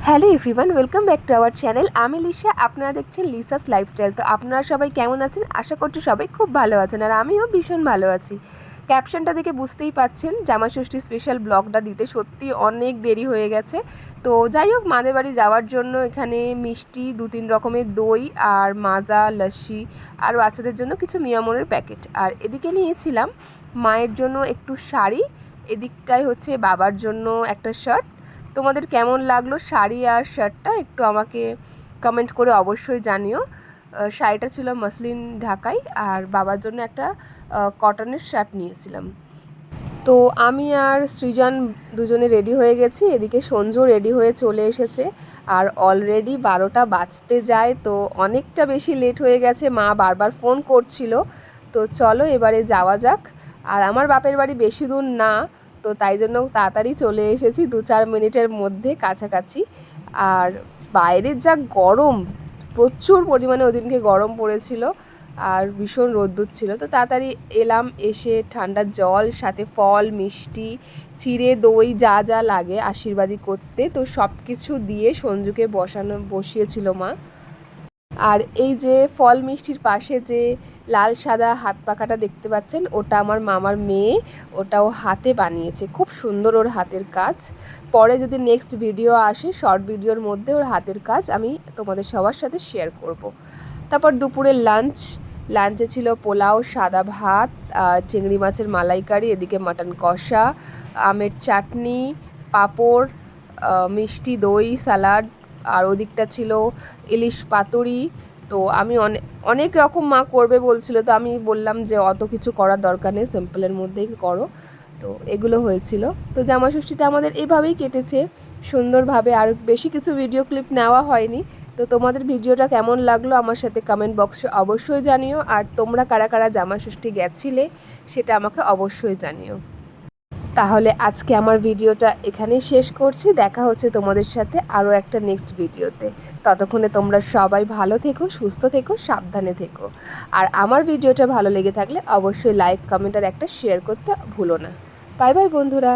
Hello everyone, welcome back to our channel. আমি Lisa, আপনারা দেখছেন লিসাস লাইফস্টাইল। তো আপনারা সবাই কেমন আছেন? আশা করছি সবাই খুব ভালো আছেন, আর আমিও ভীষণ ভালো আছি। ক্যাপশনটা দেখে বুঝতেই পাচ্ছেন জামাষষ্ঠী স্পেশাল ব্লগটা দিতে সত্যি অনেক দেরি হয়ে গেছে। তো যাই হোক, মাদের বাড়ি যাওয়ার জন্য এখানে মিষ্টি 2-3 রকমের দই আর মাজা, লস্যি আর বাচ্চাদের জন্য কিছু মিয়ামরের প্যাকেট। আর এদিকে নিয়েছিলাম মায়ের জন্য একটু শাড়ি, এদিকটাই হচ্ছে বাবার জন্য একটা শার্ট। তোমাদের কেমন লাগলো শাড়ি আর শার্টটা একটু আমাকে কমেন্ট করে অবশ্যই জানিও। শাড়িটা ছিল মসলিন ঢাকাই, আর বাবার জন্য একটা কটনের শার্ট নিয়েছিলাম। তো আমি আর সৃজন দুজনে রেডি হয়ে গেছি, এদিকে সঞ্জু রেডি হয়ে চলে এসেছে। আর অলরেডি 12টা বাজতে যায়, তো অনেকটা বেশি লেট হয়ে গেছে। মা বারবার ফোন করছিল, তো চলো এবারে যাওয়া যাক। আর আমার বাপের বাড়ি বেশি দূর না, তো তাই জন্য তাড়াতাড়ি চলে এসেছি, 2-4 মিনিটের মধ্যে কাছাকাছি। আর বাইরের যা গরম, প্রচুর পরিমাণে ওদিনকে গরম পড়েছিল আর ভীষণ রোদ্দুর ছিল। তো তাড়াতাড়ি এলাম, এসে ঠান্ডা জল, সাথে ফল, মিষ্টি, চিড়ে, দই, যা যা লাগে আশীর্বাদী করতে, তো সব কিছু দিয়ে সঞ্জুকে বসিয়েছিল মা। আর এই যে ফল মিষ্টির পাশে যে লাল সাদা হাত পাখাটা দেখতে পাচ্ছেন, ওটা আমার মামার মেয়ে, ওটাও হাতে বানিয়েছে। খুব সুন্দর ওর হাতের কাজ। পরে যদি নেক্সট ভিডিও আসে, শর্ট ভিডিওর মধ্যে ওর হাতের কাজ আমি তোমাদের সবার সাথে শেয়ার করব। তারপর দুপুরের লাঞ্চে ছিল পোলাও, সাদা ভাত, চিংড়ি মাছের মালাইকারি, এদিকে মাটন কষা, আমের চাটনি, পাঁপড়, মিষ্টি, দই, স্যালাড, আর ওদিকটা ছিল ইলিশ পাতুরি। তো আমি অনেক রকম মা করবে বলছিল, তো আমি বললাম যে অত কিছু করার দরকার নেই, সিম্পলের মধ্যেই করো। তো এগুলো হয়েছিল। তো জামাষষ্ঠীটা আমাদের এভাবেই কেটেছে সুন্দরভাবে, আর বেশি কিছু ভিডিও ক্লিপ নেওয়া হয়নি। তো তোমাদের ভিডিওটা কেমন লাগলো আমার সাথে কমেন্ট বক্সে অবশ্যই জানিও, আর তোমরা কারা কারা জামাষষ্ঠী গেছিলে সেটা আমাকে অবশ্যই জানিও। তাহলে আজকে আমার ভিডিওটা এখানেই শেষ করছি। দেখা হচ্ছে তোমাদের সাথে আরও একটা নেক্সট ভিডিওতে। ততক্ষণে তোমরা সবাই ভালো থেকো, সুস্থ থেকো, সাবধানে থেকো। আর আমার ভিডিওটা ভালো লেগে থাকলে অবশ্যই লাইক, কমেন্ট আর একটা শেয়ার করতে ভুলো না। বাই বাই বন্ধুরা।